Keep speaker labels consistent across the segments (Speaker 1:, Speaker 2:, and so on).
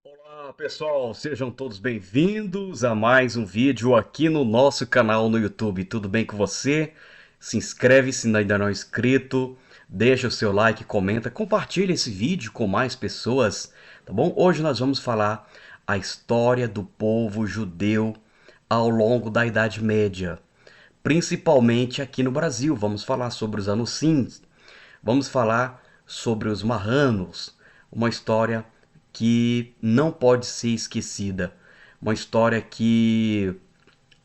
Speaker 1: Olá pessoal, sejam todos bem-vindos a mais um vídeo aqui no nosso canal no YouTube. Tudo bem com você? Se inscreve se ainda não é inscrito, deixa o seu like, comenta, compartilha esse vídeo com mais pessoas, tá bom? Hoje nós vamos falar a história do povo judeu ao longo da Idade Média, principalmente aqui no Brasil. Vamos falar sobre os Anusim, vamos falar sobre os Marranos, uma história que não pode ser esquecida, uma história que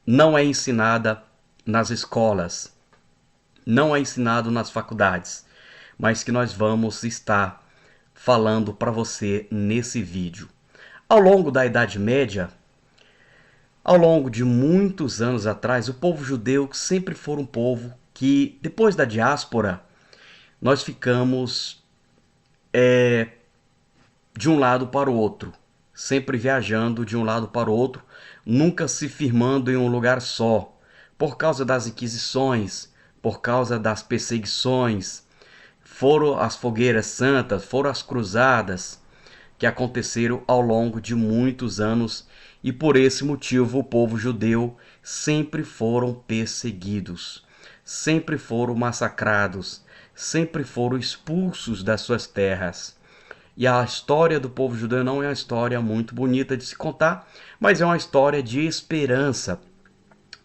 Speaker 1: não é ensinada nas escolas, não é ensinado nas faculdades, mas que nós vamos estar falando para você nesse vídeo. Ao longo da Idade Média, ao longo de muitos anos atrás, o povo judeu sempre foi um povo que, depois da diáspora, nós ficamos de um lado para o outro, sempre viajando de um lado para o outro, nunca se firmando em um lugar só, por causa das inquisições, por causa das perseguições. Foram as fogueiras santas, foram as cruzadas que aconteceram ao longo de muitos anos, e por esse motivo o povo judeu sempre foram perseguidos, sempre foram massacrados, sempre foram expulsos das suas terras. E a história do povo judeu não é uma história muito bonita de se contar, mas é uma história de esperança,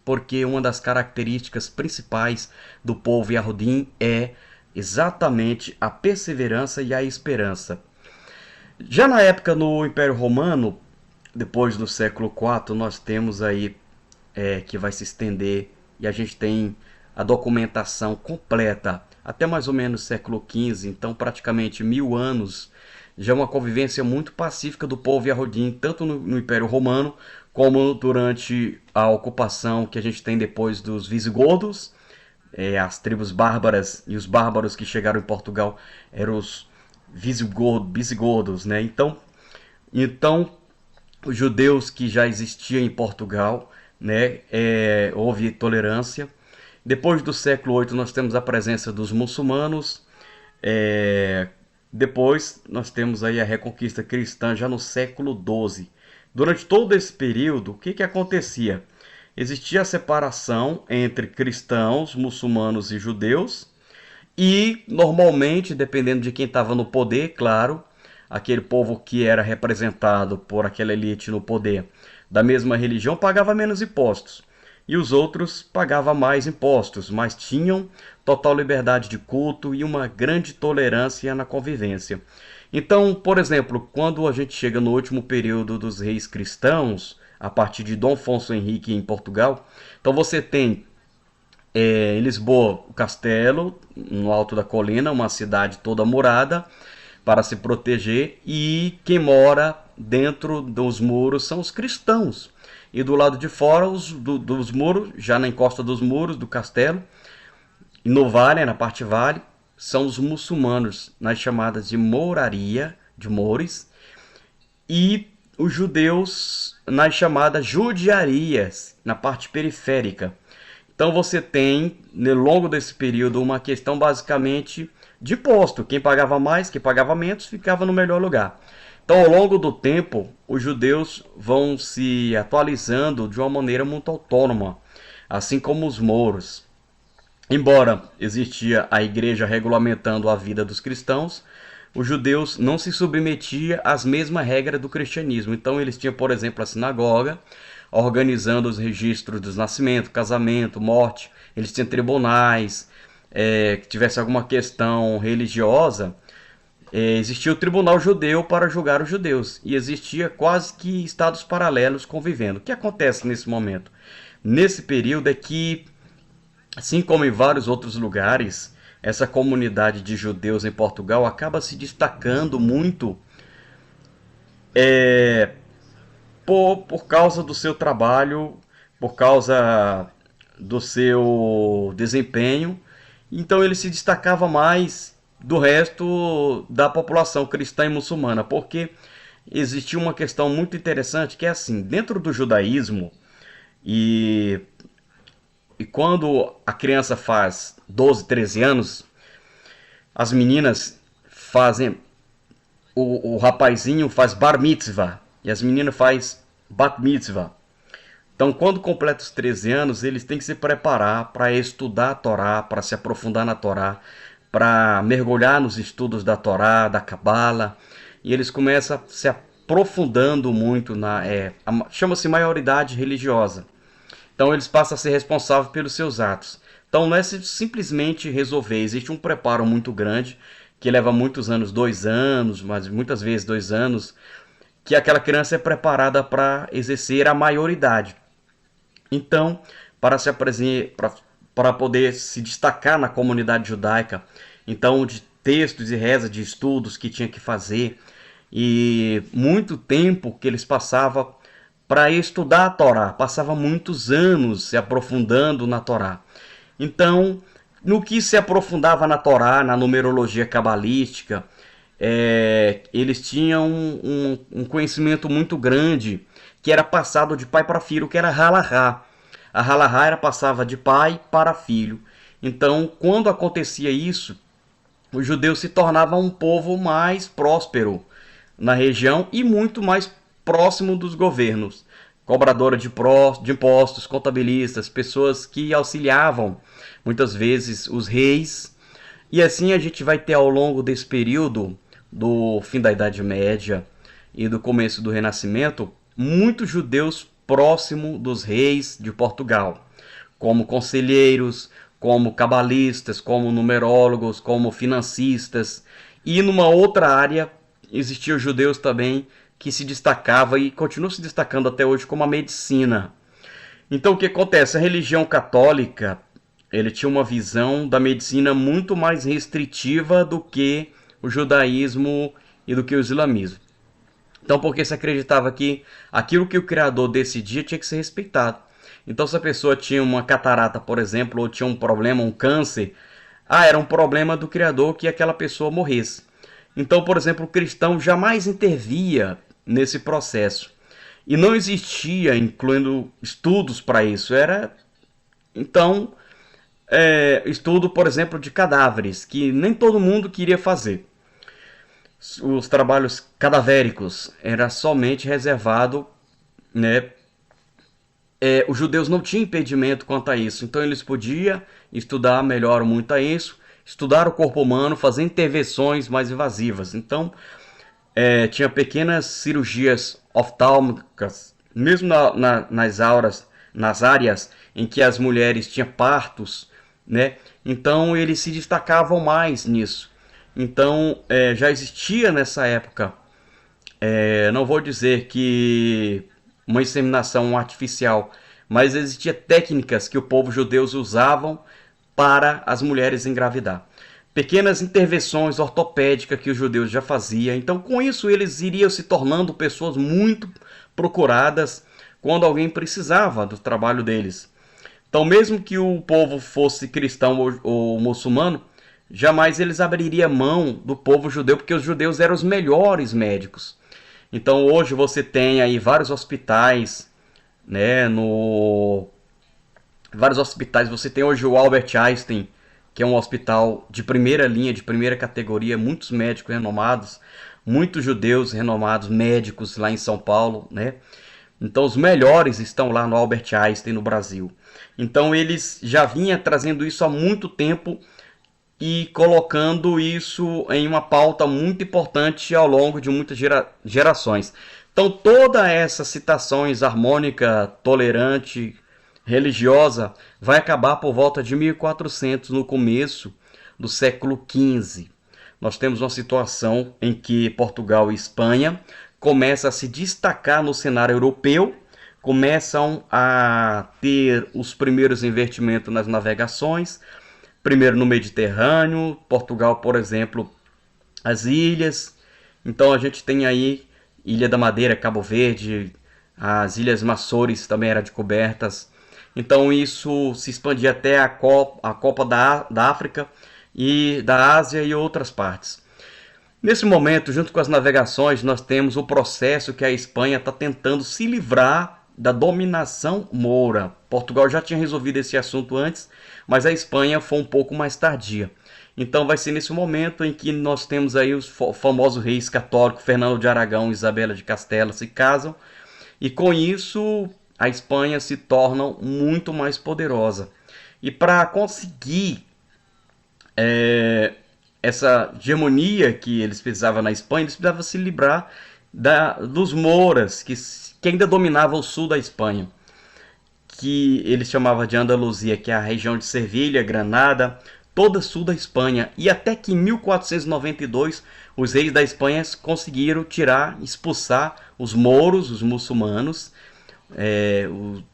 Speaker 1: porque uma das características principais do povo Yahudim é exatamente a perseverança e a esperança. Já na época no Império Romano, depois do século IV, nós temos aí que vai se estender, e a gente tem a documentação completa até mais ou menos século XV, então praticamente 1000 anos, já uma convivência muito pacífica do povo Yahudim, tanto no Império Romano, como durante a ocupação que a gente tem depois dos visigodos, as tribos bárbaras, e os bárbaros que chegaram em Portugal eram os visigodos, né? Então os judeus que já existiam em Portugal, né, houve tolerância. Depois do século VIII nós temos a presença dos muçulmanos. Depois nós temos aí a reconquista cristã já no século XII. Durante todo esse período, o que acontecia? Existia a separação entre cristãos, muçulmanos e judeus. E normalmente, dependendo de quem estava no poder, claro, aquele povo que era representado por aquela elite no poder da mesma religião pagava menos impostos, e os outros pagavam mais impostos, mas tinham total liberdade de culto e uma grande tolerância na convivência. Então, por exemplo, quando a gente chega no último período dos reis cristãos, a partir de Dom Afonso Henrique em Portugal, então você tem em Lisboa o castelo, no alto da colina, uma cidade toda murada para se proteger, e quem mora dentro dos muros são os cristãos. E do lado de fora dos muros, já na encosta dos muros do castelo, e no vale, na parte vale, são os muçulmanos, nas chamadas de mouraria, de moures, e os judeus nas chamadas judiarias, na parte periférica. Então você tem, no longo desse período, uma questão basicamente de posto. Quem pagava mais, quem pagava menos, ficava no melhor lugar. Então, ao longo do tempo, os judeus vão se atualizando de uma maneira muito autônoma, assim como os mouros. Embora existia a igreja regulamentando a vida dos cristãos, os judeus não se submetiam às mesmas regras do cristianismo. Então eles tinham, por exemplo, a sinagoga, organizando os registros dos nascimentos, casamento, morte. Eles tinham tribunais, que tivesse alguma questão religiosa, existia o tribunal judeu para julgar os judeus. E existia quase que estados paralelos convivendo. O que acontece nesse momento? Nesse período é que, assim como em vários outros lugares, essa comunidade de judeus em Portugal acaba se destacando muito por causa do seu trabalho, por causa do seu desempenho. Então ele se destacava mais do resto da população cristã e muçulmana, porque existia uma questão muito interessante que é assim, dentro do judaísmo, e quando a criança faz 12, 13 anos, as meninas fazem, o rapazinho faz bar mitzvah, e as meninas fazem bat mitzvah. Então, quando completa os 13 anos, eles têm que se preparar para estudar a Torá, para se aprofundar na Torá, para mergulhar nos estudos da Torá, da Cabala, e eles começam se aprofundando muito chama-se maioridade religiosa. Então, eles passam a ser responsáveis pelos seus atos. Então, não é simplesmente resolver, existe um preparo muito grande, que leva muitos anos, 2 anos, mas muitas vezes 2 anos, que aquela criança é preparada para exercer a maioridade. Então, para poder se destacar na comunidade judaica, então de textos e rezas, de estudos que tinha que fazer, e muito tempo que eles passavam para estudar a Torá, passava muitos anos se aprofundando na Torá. Então, no que se aprofundava na Torá, na numerologia cabalística, eles tinham um conhecimento muito grande, que era passado de pai para filho, que era halahá. A halahá era passava de pai para filho. Então, quando acontecia isso, os judeus se tornavam um povo mais próspero na região e muito mais próximo dos governos. Cobradora de impostos, contabilistas, pessoas que auxiliavam muitas vezes os reis. E assim a gente vai ter ao longo desse período do fim da Idade Média e do começo do Renascimento, muitos judeus próximos dos reis de Portugal, como conselheiros, como cabalistas, como numerólogos, como financistas. E numa outra área existiam judeus também que se destacava e continuam se destacando até hoje como a medicina. Então o que acontece? A religião católica, ele tinha uma visão da medicina muito mais restritiva do que o judaísmo e do que o islamismo. Então, porque se acreditava que aquilo que o Criador decidia tinha que ser respeitado. Então, se a pessoa tinha uma catarata, por exemplo, ou tinha um problema, um câncer, era um problema do Criador que aquela pessoa morresse. Então, por exemplo, o cristão jamais intervia nesse processo. E não existia, incluindo estudos para isso. Então, estudo, por exemplo, de cadáveres, que nem todo mundo queria fazer. Os trabalhos cadavéricos era somente reservado, né? Os judeus não tinham impedimento quanto a isso, então eles podiam estudar melhor muito a isso, estudar o corpo humano, fazer intervenções mais invasivas. Então, tinha pequenas cirurgias oftálmicas, mesmo nas áreas em que as mulheres tinham partos, né? Então eles se destacavam mais nisso. Então, já existia nessa época, não vou dizer que uma inseminação artificial, mas existia técnicas que o povo judeu usavam para as mulheres engravidar. Pequenas intervenções ortopédicas que os judeus já faziam. Então, com isso, eles iriam se tornando pessoas muito procuradas quando alguém precisava do trabalho deles. Então, mesmo que o povo fosse cristão ou muçulmano, jamais eles abririam mão do povo judeu, porque os judeus eram os melhores médicos. Então hoje você tem aí vários hospitais, né? Vários hospitais. Você tem hoje o Albert Einstein, que é um hospital de primeira linha, de primeira categoria, muitos médicos renomados, muitos judeus renomados, médicos lá em São Paulo, né? Então os melhores estão lá no Albert Einstein, no Brasil. Então eles já vinham trazendo isso há muito tempo e colocando isso em uma pauta muito importante ao longo de muitas gerações. Então toda essa citações harmônica, tolerante, religiosa, vai acabar por volta de 1400, no começo do século XV. Nós temos uma situação em que Portugal e Espanha começam a se destacar no cenário europeu, começam a ter os primeiros investimentos nas navegações, primeiro no Mediterrâneo, Portugal, por exemplo, as ilhas. Então a gente tem aí Ilha da Madeira, Cabo Verde, as Ilhas Açores também eram descobertas. Então isso se expandia até a Copa da África e da Ásia e outras partes. Nesse momento, junto com as navegações, nós temos o processo que a Espanha está tentando se livrar da dominação moura. Portugal já tinha resolvido esse assunto antes, mas a Espanha foi um pouco mais tardia. Então vai ser nesse momento em que nós temos aí os famosos reis católicos, Fernando de Aragão e Isabela de Castela se casam, e com isso a Espanha se torna muito mais poderosa. E para conseguir essa hegemonia que eles precisavam na Espanha, eles precisavam se livrar dos mouras, que ainda dominavam o sul da Espanha, que eles chamavam de Andaluzia, que é a região de Sevilha, Granada, toda sul da Espanha. E até que em 1492 os reis da Espanha conseguiram expulsar os mouros, os muçulmanos,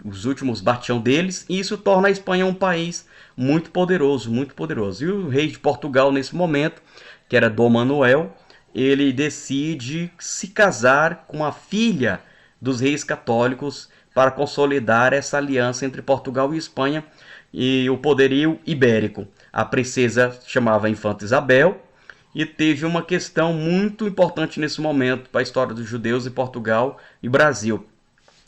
Speaker 1: os últimos bastião deles, e isso torna a Espanha um país muito poderoso, muito poderoso. E o rei de Portugal nesse momento, que era Dom Manuel, ele decide se casar com a filha dos reis católicos para consolidar essa aliança entre Portugal e Espanha e o poderio ibérico. A princesa chamava Infanta Isabel, e teve uma questão muito importante nesse momento para a história dos judeus em Portugal e Brasil,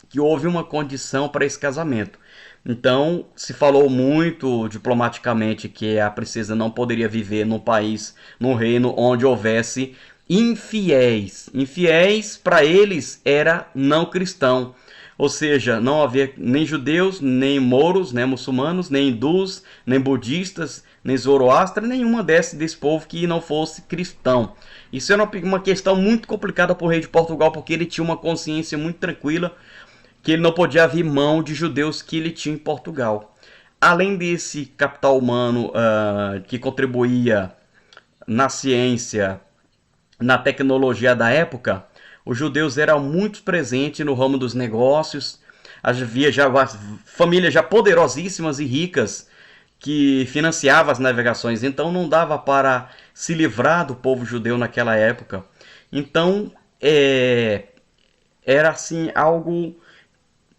Speaker 1: que houve uma condição para esse casamento. Então, se falou muito diplomaticamente que a princesa não poderia viver num país, num reino onde houvesse infiéis. Infiéis, para eles, era não cristão. Ou seja, não havia nem judeus, nem mouros, nem muçulmanos, nem hindus, nem budistas, nem zoroastra, nenhuma desse povo que não fosse cristão. Isso era uma questão muito complicada para o rei de Portugal, porque ele tinha uma consciência muito tranquila que ele não podia abrir mão de judeus que ele tinha em Portugal. Além desse capital humano que contribuía na ciência, na tecnologia da época, os judeus eram muito presentes no ramo dos negócios. Havia já famílias já poderosíssimas e ricas que financiavam as navegações, então não dava para se livrar do povo judeu naquela época. Então era assim algo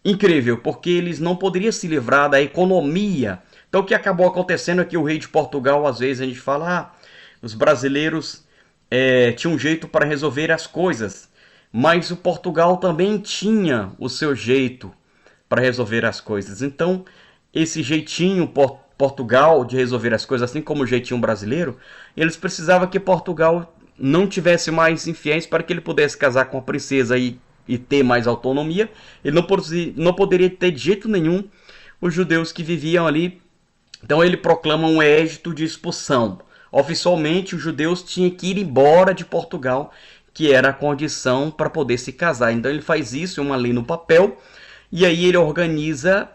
Speaker 1: incrível, porque eles não poderiam se livrar da economia. Então o que acabou acontecendo é que o rei de Portugal, às vezes a gente fala, os brasileiros tinham um jeito para resolver as coisas, mas o Portugal também tinha o seu jeito para resolver as coisas. Então esse jeitinho Portugal de resolver as coisas, assim como o jeitinho brasileiro, eles precisavam que Portugal não tivesse mais infiéis para que ele pudesse casar com a princesa e ter mais autonomia. Ele não poderia ter de jeito nenhum os judeus que viviam ali. Então ele proclama um edito de expulsão. Oficialmente os judeus tinham que ir embora de Portugal, que era a condição para poder se casar. Então ele faz isso, uma lei no papel, e aí ele organiza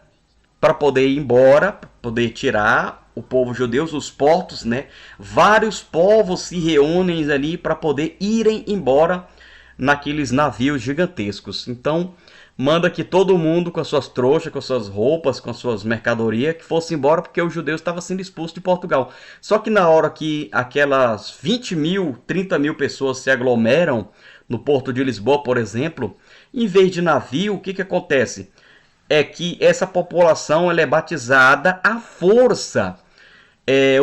Speaker 1: para poder ir embora, poder tirar o povo judeu, os portos, né? Vários povos se reúnem ali para poder irem embora naqueles navios gigantescos. Então manda que todo mundo com as suas trouxas, com as suas roupas, com as suas mercadorias, que fosse embora, porque os judeus estavam sendo expulsos de Portugal. Só que na hora que aquelas 20 mil, 30 mil pessoas se aglomeram no porto de Lisboa, por exemplo, em vez de navio, o que acontece? É que essa população ela é batizada à força.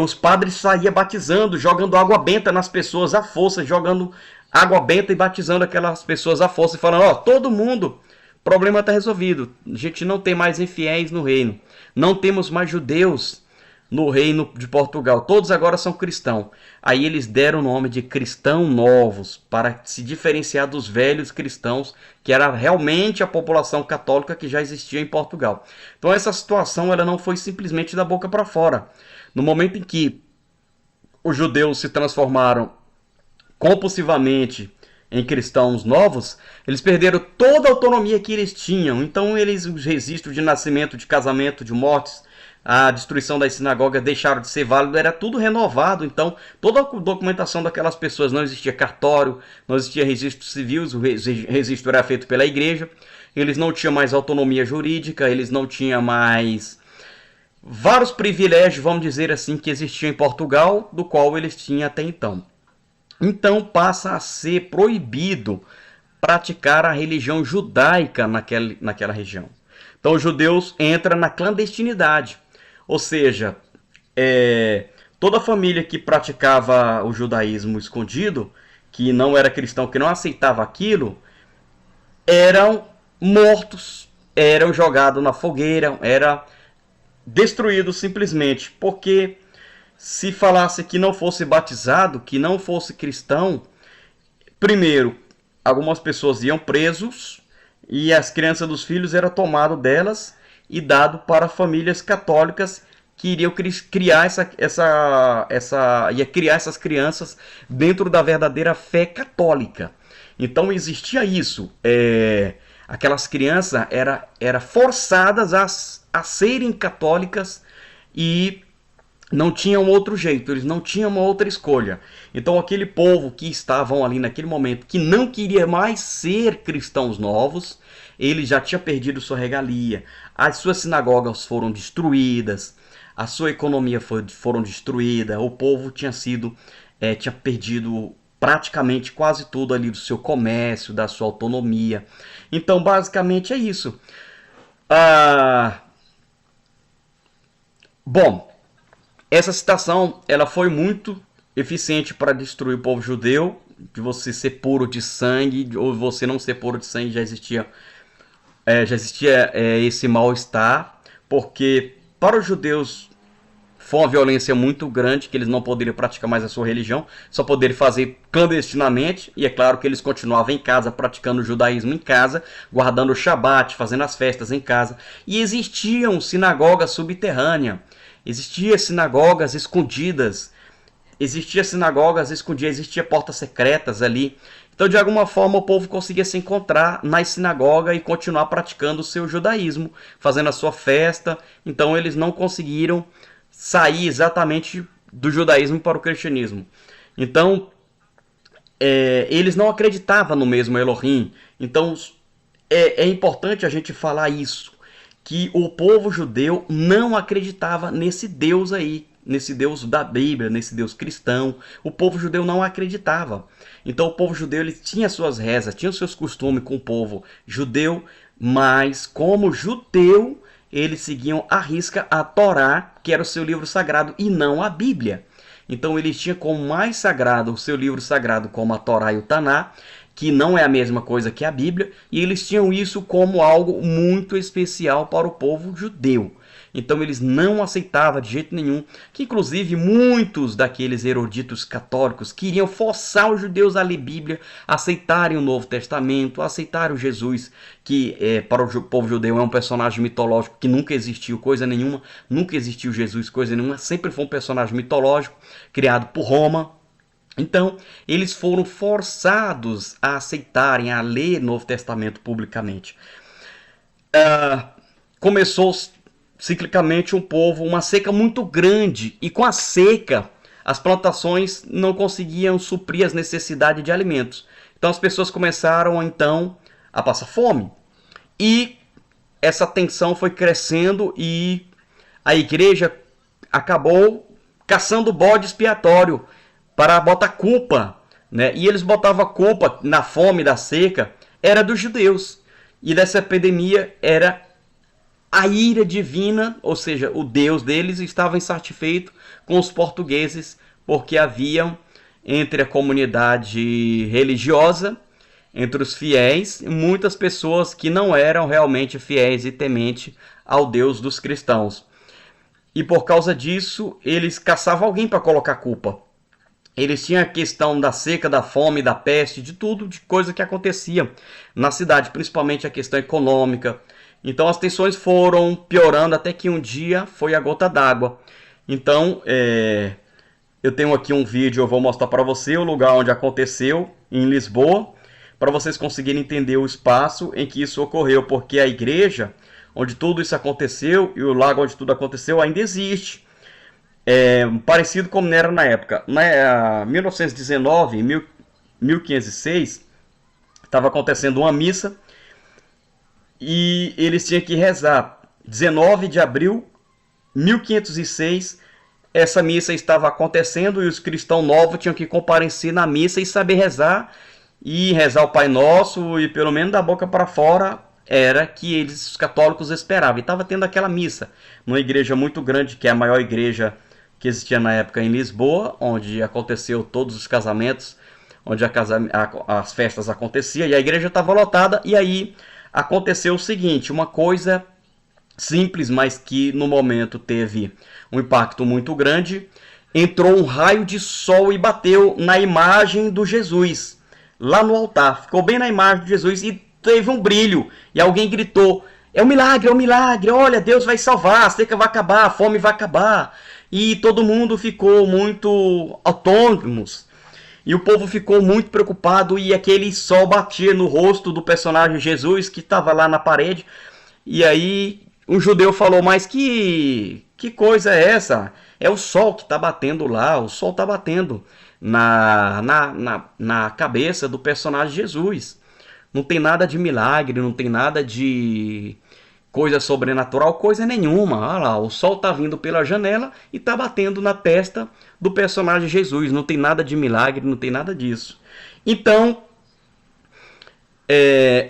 Speaker 1: Os padres saíam batizando, jogando água benta nas pessoas à força, jogando água benta e batizando aquelas pessoas à força, e falando, todo mundo, o problema está resolvido, a gente não tem mais infiéis no reino, não temos mais judeus no reino de Portugal, todos agora são cristãos. Aí eles deram o nome de cristãos novos, para se diferenciar dos velhos cristãos, que era realmente a população católica que já existia em Portugal. Então essa situação ela não foi simplesmente da boca para fora. No momento em que os judeus se transformaram compulsivamente em cristãos novos, eles perderam toda a autonomia que eles tinham. Então os registros de nascimento, de casamento, de mortes, a destruição das sinagogas deixaram de ser válido, era tudo renovado. Então toda a documentação daquelas pessoas, não existia cartório, não existia registro civil, o registro era feito pela igreja, eles não tinham mais autonomia jurídica, eles não tinham mais vários privilégios, vamos dizer assim, que existiam em Portugal, do qual eles tinham até então. Então passa a ser proibido praticar a religião judaica naquela região. Então os judeus entram na clandestinidade. Ou seja, toda família que praticava o judaísmo escondido, que não era cristão, que não aceitava aquilo, eram mortos, eram jogados na fogueira, eram destruídos simplesmente, porque Se falasse que não fosse batizado, que não fosse cristão, primeiro, algumas pessoas iam presos e as crianças dos filhos eram tomado delas e dado para famílias católicas que iriam criar ia criar essas crianças dentro da verdadeira fé católica. Então existia isso. Aquelas crianças eram forçadas a serem católicas e não tinham outro jeito, eles não tinham uma outra escolha. Então aquele povo que estavam ali naquele momento, que não queria mais ser cristãos novos, ele já tinha perdido sua regalia, as suas sinagogas foram destruídas, a sua economia foram destruída, o povo tinha perdido praticamente quase tudo ali do seu comércio, da sua autonomia. Então basicamente é isso. Bom, essa citação ela foi muito eficiente para destruir o povo judeu, de você ser puro de sangue ou você não ser puro de sangue. Já existia esse mal-estar, porque para os judeus foi uma violência muito grande, que eles não poderiam praticar mais a sua religião, só poderiam fazer clandestinamente, e é claro que eles continuavam em casa, praticando o judaísmo em casa, guardando o Shabat, fazendo as festas em casa, e existiam sinagogas subterrâneas, existiam sinagogas escondidas, existiam portas secretas ali. Então, de alguma forma, o povo conseguia se encontrar nas sinagogas e continuar praticando o seu judaísmo, fazendo a sua festa. Então, eles não conseguiram sair exatamente do judaísmo para o cristianismo. Então, eles não acreditavam no mesmo Elohim. Então, é importante a gente falar isso, que o povo judeu não acreditava nesse Deus aí, nesse Deus da Bíblia, nesse Deus cristão. O povo judeu não acreditava. Então o povo judeu ele tinha suas rezas, tinha seus costumes com o povo judeu, mas como judeu eles seguiam à risca a Torá, que era o seu livro sagrado, e não a Bíblia. Então eles tinham como mais sagrado o seu livro sagrado, como a Torá e o Taná, que não é a mesma coisa que a Bíblia, e eles tinham isso como algo muito especial para o povo judeu. Então eles não aceitavam de jeito nenhum, que inclusive muitos daqueles eruditos católicos queriam forçar os judeus a ler Bíblia, aceitarem o Novo Testamento, aceitarem o Jesus, que para o povo judeu é um personagem mitológico que nunca existiu coisa nenhuma, nunca existiu Jesus coisa nenhuma, sempre foi um personagem mitológico criado por Roma. Então, eles foram forçados a aceitarem, a ler o Novo Testamento publicamente. Começou ciclicamente uma seca muito grande, e com a seca, as plantações não conseguiam suprir as necessidades de alimentos. Então, as pessoas começaram, então, a passar fome. E essa tensão foi crescendo e a igreja acabou caçando bode expiatório para botar culpa, né? E eles botavam a culpa na fome, da seca, era dos judeus. E dessa epidemia era a ira divina, ou seja, o Deus deles estava insatisfeito com os portugueses, porque haviam entre a comunidade religiosa, entre os fiéis, muitas pessoas que não eram realmente fiéis e tementes ao Deus dos cristãos. E por causa disso, eles caçavam alguém para colocar culpa. Eles tinham a questão da seca, da fome, da peste, de tudo, de coisa que acontecia na cidade, principalmente a questão econômica. Então as tensões foram piorando até que um dia foi a gota d'água. Então eu tenho aqui um vídeo, eu vou mostrar para você o lugar onde aconteceu, em Lisboa, para vocês conseguirem entender o espaço em que isso ocorreu, porque a igreja onde tudo isso aconteceu e o lago onde tudo aconteceu ainda existe. Parecido como era na época. Em 1919, 1506, estava acontecendo uma missa e eles tinham que rezar. 19 de abril de 1506, essa missa estava acontecendo e os cristãos novos tinham que comparecer na missa e saber rezar, e rezar o Pai Nosso, e pelo menos da boca para fora era que eles, os católicos, esperavam. E estava tendo aquela missa numa igreja muito grande, que é a maior igreja que existia na época em Lisboa, onde aconteceu todos os casamentos, onde as festas aconteciam, e a igreja estava lotada. E aí aconteceu o seguinte, uma coisa simples, mas que no momento teve um impacto muito grande. entrou um raio de sol e bateu na imagem do Jesus, lá no altar. Ficou bem na imagem de Jesus e teve um brilho. E alguém gritou: é um milágre, olha, Deus vai salvar, a seca vai acabar, a fome vai acabar. E todo mundo ficou muito autônomos. E o povo ficou muito preocupado e aquele sol batia no rosto do personagem Jesus que estava lá na parede. E aí um judeu falou: mas que coisa é essa? É o sol que está batendo lá, o sol está batendo na cabeça do personagem Jesus. Não tem nada de milagre, não tem nada de coisa sobrenatural, coisa nenhuma. Olha lá, o sol está vindo pela janela e está batendo na testa do personagem Jesus. Não tem nada de milagre, não tem nada disso. Então,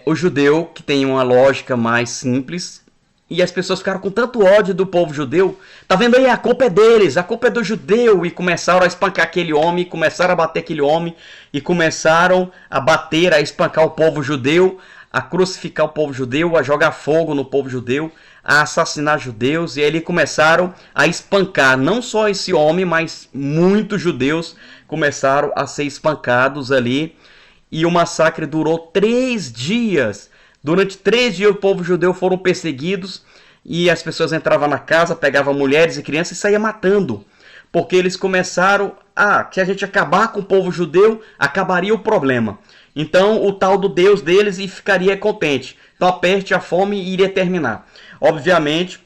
Speaker 1: o judeu, que tem uma lógica mais simples, e as pessoas ficaram com tanto ódio do povo judeu. Tá vendo aí? A culpa é deles, a culpa é do judeu. E começaram a espancar aquele homem, começaram a bater aquele homem, e começaram a bater, a espancar o povo judeu, a crucificar o povo judeu, a jogar fogo no povo judeu, a assassinar judeus. E aí eles começaram a espancar não só esse homem, mas muitos judeus começaram a ser espancados ali. E o massacre durou 3 dias. Durante 3 dias o povo judeu foram perseguidos e as pessoas entravam na casa, pegavam mulheres e crianças e saíam matando. Porque eles começaram que a gente acabar com o povo judeu, acabaria o problema. Então o tal do Deus deles ficaria contente. Então a peste e a fome iria terminar. Obviamente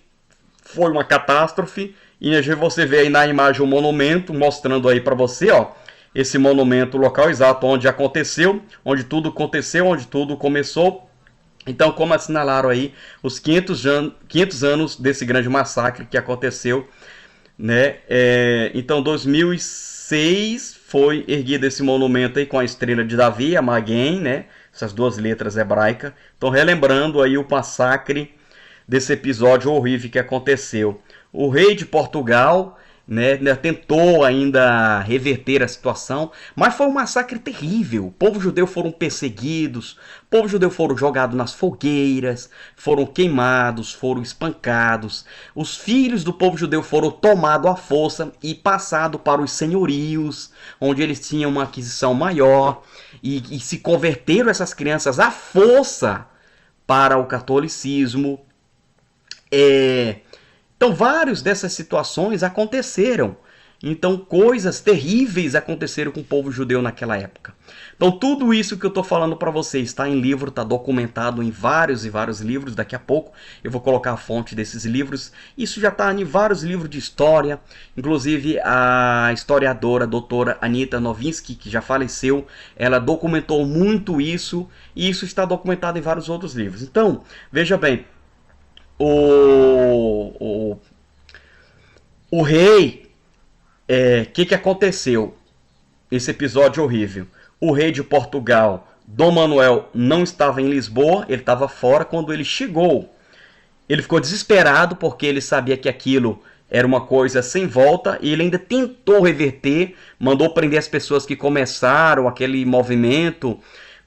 Speaker 1: foi uma catástrofe e você vê aí na imagem um monumento mostrando aí para você, ó, esse monumento, o local exato onde aconteceu, onde tudo aconteceu, onde tudo começou. Então, como assinalaram aí os 500 anos desse grande massacre que aconteceu, né? Então, 2006 foi erguido esse monumento aí com a estrela de Davi, a Magen, né? Essas 2 letras hebraicas. Então, relembrando aí o massacre desse episódio horrível que aconteceu. O rei de Portugal, né, tentou ainda reverter a situação, mas foi um massacre terrível. O povo judeu foram perseguidos, o povo judeu foram jogados nas fogueiras, foram queimados, foram espancados. Os filhos do povo judeu foram tomados à força e passados para os senhorios, onde eles tinham uma aquisição maior, e se converteram essas crianças à força para o catolicismo. Então, várias dessas situações aconteceram. Então, coisas terríveis aconteceram com o povo judeu naquela época. Então, tudo isso que eu estou falando para vocês está em livro, está documentado em vários e vários livros. Daqui a pouco eu vou colocar a fonte desses livros. Isso já está em vários livros de história. Inclusive, a historiadora, a doutora Anita Novinsky, que já faleceu, ela documentou muito isso. E isso está documentado em vários outros livros. Então, veja bem. O rei, que aconteceu? Esse episódio horrível. O rei de Portugal, Dom Manuel, não estava em Lisboa, ele estava fora. Quando ele chegou, ele ficou desesperado porque ele sabia que aquilo era uma coisa sem volta e ele ainda tentou reverter, mandou prender as pessoas que começaram aquele movimento,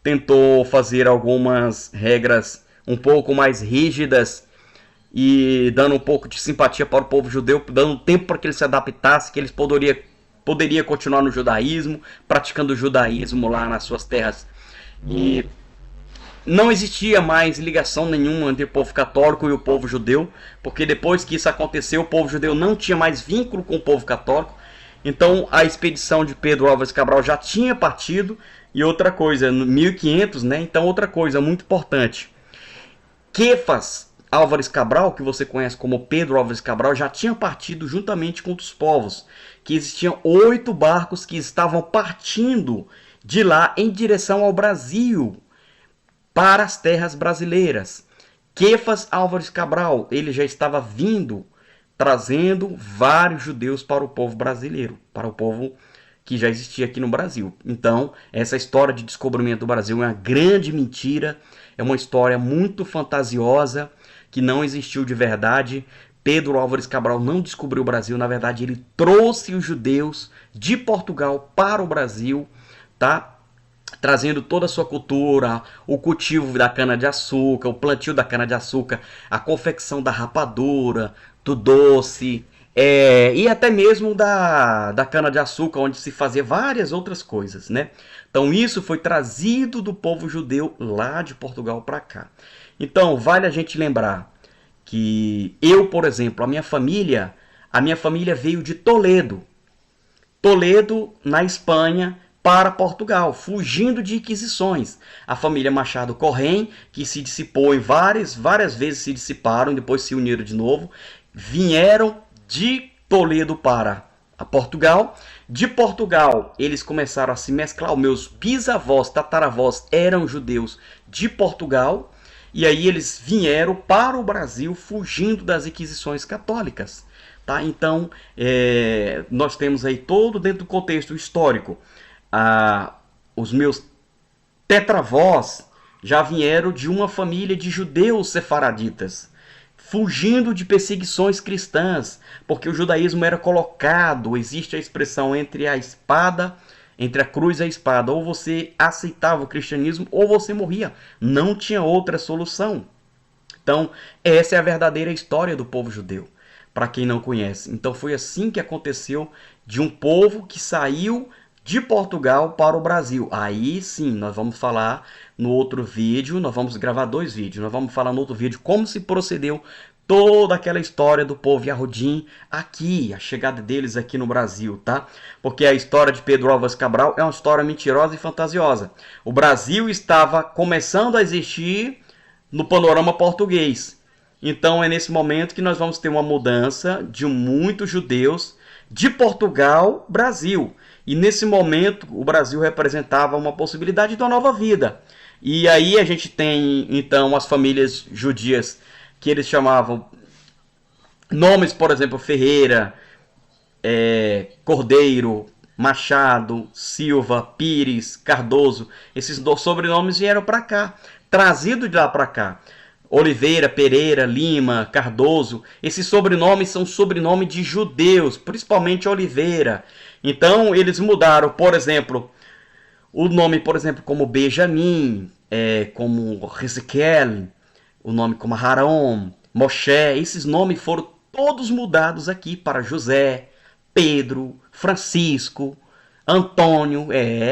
Speaker 1: tentou fazer algumas regras um pouco mais rígidas e dando um pouco de simpatia para o povo judeu, dando tempo para que ele se adaptasse, que eles poderia continuar no judaísmo, praticando o judaísmo lá nas suas terras. E não existia mais ligação nenhuma entre o povo católico e o povo judeu, porque depois que isso aconteceu, o povo judeu não tinha mais vínculo com o povo católico. Então a expedição de Pedro Álvares Cabral já tinha partido. E outra coisa, 1500, né? Então outra coisa muito importante, Kefas Álvares Cabral, que você conhece como Pedro Álvares Cabral, já tinha partido juntamente com outros povos, que existiam 8 barcos que estavam partindo de lá em direção ao Brasil, para as terras brasileiras. Kefas Álvares Cabral, ele já estava vindo, trazendo vários judeus para o povo brasileiro, para o povo que já existia aqui no Brasil. Então, essa história de descobrimento do Brasil é uma grande mentira, é uma história muito fantasiosa, que não existiu de verdade. Pedro Álvares Cabral não descobriu o Brasil, na verdade ele trouxe os judeus de Portugal para o Brasil, tá? Trazendo toda a sua cultura, o cultivo da cana-de-açúcar, o plantio da cana-de-açúcar, a confecção da rapadura, do doce, E até mesmo da cana-de-açúcar, onde se fazia várias outras coisas, né? Então isso foi trazido do povo judeu lá de Portugal para cá. Então vale a gente lembrar que eu, por exemplo, a minha família veio de Toledo. Toledo, na Espanha, para Portugal, fugindo de inquisições. A família Machado Corrém, que se dissipou em várias vezes se dissiparam, depois se uniram de novo, vieram de Toledo para Portugal. De Portugal, eles começaram a se mesclar. Os meus bisavós, tataravós eram judeus de Portugal. E aí eles vieram para o Brasil fugindo das inquisições católicas. Tá? Então, nós temos aí todo dentro do contexto histórico. Os meus tetravós já vieram de uma família de judeus sefaraditas, fugindo de perseguições cristãs, porque o judaísmo era colocado, existe a expressão entre a espada, entre a cruz e a espada, ou você aceitava o cristianismo ou você morria, não tinha outra solução. Então, essa é a verdadeira história do povo judeu, para quem não conhece. Então foi assim que aconteceu, de um povo que saiu de Portugal para o Brasil. Aí sim, nós vamos falar no outro vídeo, nós vamos gravar 2 vídeos. Nós vamos falar no outro vídeo como se procedeu toda aquela história do povo Yahudim aqui, a chegada deles aqui no Brasil, tá? Porque a história de Pedro Álvares Cabral é uma história mentirosa e fantasiosa. O Brasil estava começando a existir no panorama português. Então é nesse momento que nós vamos ter uma mudança de muitos judeus de Portugal, Brasil. E nesse momento o Brasil representava uma possibilidade de uma nova vida. E aí a gente tem então as famílias judias que eles chamavam nomes, por exemplo, Ferreira, Cordeiro, Machado, Silva, Pires, Cardoso. Esses sobrenomes vieram para cá, trazidos de lá para cá. Oliveira, Pereira, Lima, Cardoso, esses sobrenomes são sobrenomes de judeus, principalmente Oliveira. Então eles mudaram, por exemplo, o nome, por exemplo, como Benjamin, como Ezequiel, o nome como Haron, Moshe, esses nomes foram todos mudados aqui para José, Pedro, Francisco, Antônio,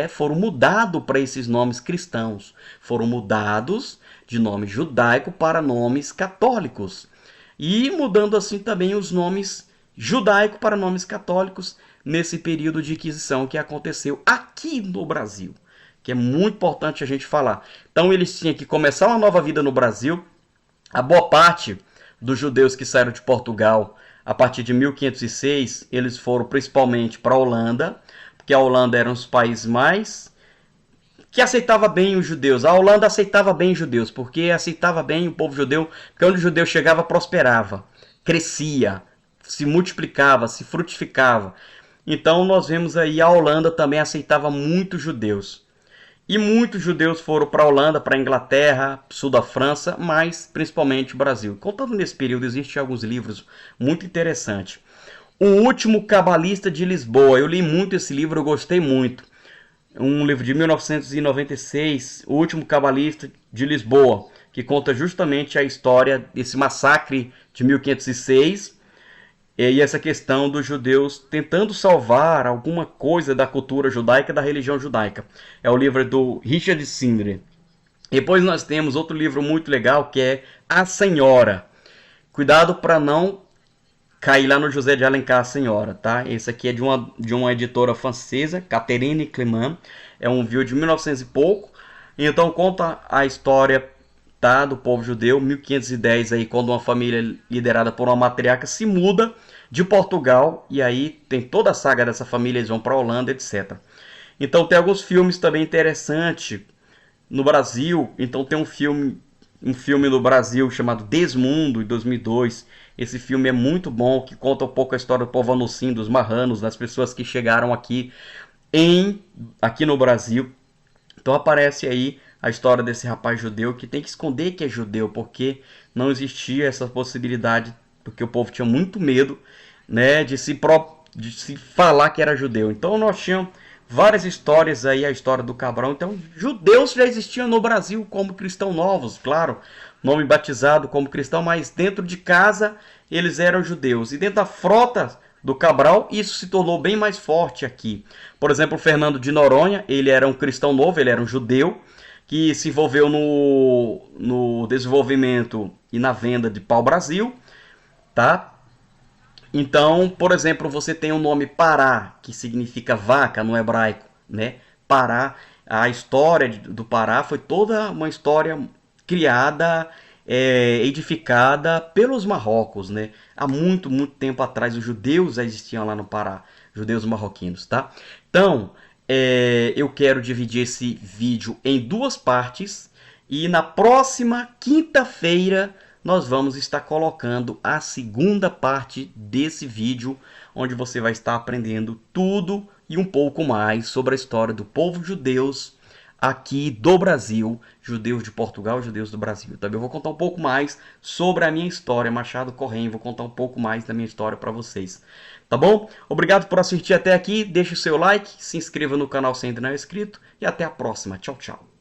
Speaker 1: foram mudados para esses nomes cristãos, foram mudados de nome judaico para nomes católicos. E mudando assim também os nomes judaico para nomes católicos nesse período de inquisição que aconteceu aqui no Brasil, que é muito importante a gente falar. Então eles tinham que começar uma nova vida no Brasil. A boa parte dos judeus que saíram de Portugal a partir de 1506, eles foram principalmente para a Holanda, porque a Holanda era um dos países mais que aceitava bem os judeus. A Holanda aceitava bem os judeus, porque aceitava bem o povo judeu, porque onde o judeu chegava, prosperava, crescia, se multiplicava, se frutificava. Então nós vemos aí a Holanda também aceitava muitos judeus. E muitos judeus foram para a Holanda, para a Inglaterra, sul da França, mas principalmente o Brasil. Contando nesse período, existem alguns livros muito interessantes. O Último Cabalista de Lisboa. Eu li muito esse livro, eu gostei muito. Um livro de 1996, O Último Cabalista de Lisboa, que conta justamente a história desse massacre de 1506 e essa questão dos judeus tentando salvar alguma coisa da cultura judaica, da religião judaica. É o livro do Richard Sindre. Depois nós temos outro livro muito legal que é A Senhora. Cuidado para não cair lá no José de Alencar, A Senhora, tá? Esse aqui é de uma editora francesa, Catherine Clément. É um livro de 1900 e pouco. Então conta a história, tá, do povo judeu, 1510, aí, quando uma família liderada por uma matriarca se muda de Portugal. E aí tem toda a saga dessa família, eles vão para a Holanda, etc. Então tem alguns filmes também interessantes no Brasil. Então tem um filme no Brasil chamado Desmundo, em 2002. Esse filme é muito bom, que conta um pouco a história do povo Anocim, dos marranos, das pessoas que chegaram aqui no Brasil. Então aparece aí a história desse rapaz judeu que tem que esconder que é judeu, porque não existia essa possibilidade, porque o povo tinha muito medo, né, de se falar que era judeu. Então nós tínhamos várias histórias aí, a história do Cabral. Então, judeus já existiam no Brasil como cristãos novos, claro, nome batizado como cristão, mas dentro de casa eles eram judeus. E dentro da frota do Cabral, isso se tornou bem mais forte aqui. Por exemplo, o Fernando de Noronha, ele era um cristão novo, ele era um judeu, que se envolveu no desenvolvimento e na venda de pau-brasil, tá? Então, por exemplo, você tem o nome Pará, que significa vaca no hebraico, né? Pará, a história do Pará foi toda uma história criada, edificada pelos marrocos, né? Há muito, muito tempo atrás, os judeus já existiam lá no Pará, judeus marroquinos, tá? Então, eu quero dividir esse vídeo em duas partes e na próxima quinta-feira nós vamos estar colocando a segunda parte desse vídeo, onde você vai estar aprendendo tudo e um pouco mais sobre a história do povo judeus aqui do Brasil, judeus de Portugal, judeus do Brasil. Também vou contar um pouco mais sobre a minha história, Machado Corrêa, vou contar um pouco mais da minha história para vocês. Tá bom? Obrigado por assistir até aqui, deixe o seu like, se inscreva no canal se ainda não é inscrito e até a próxima. Tchau, tchau.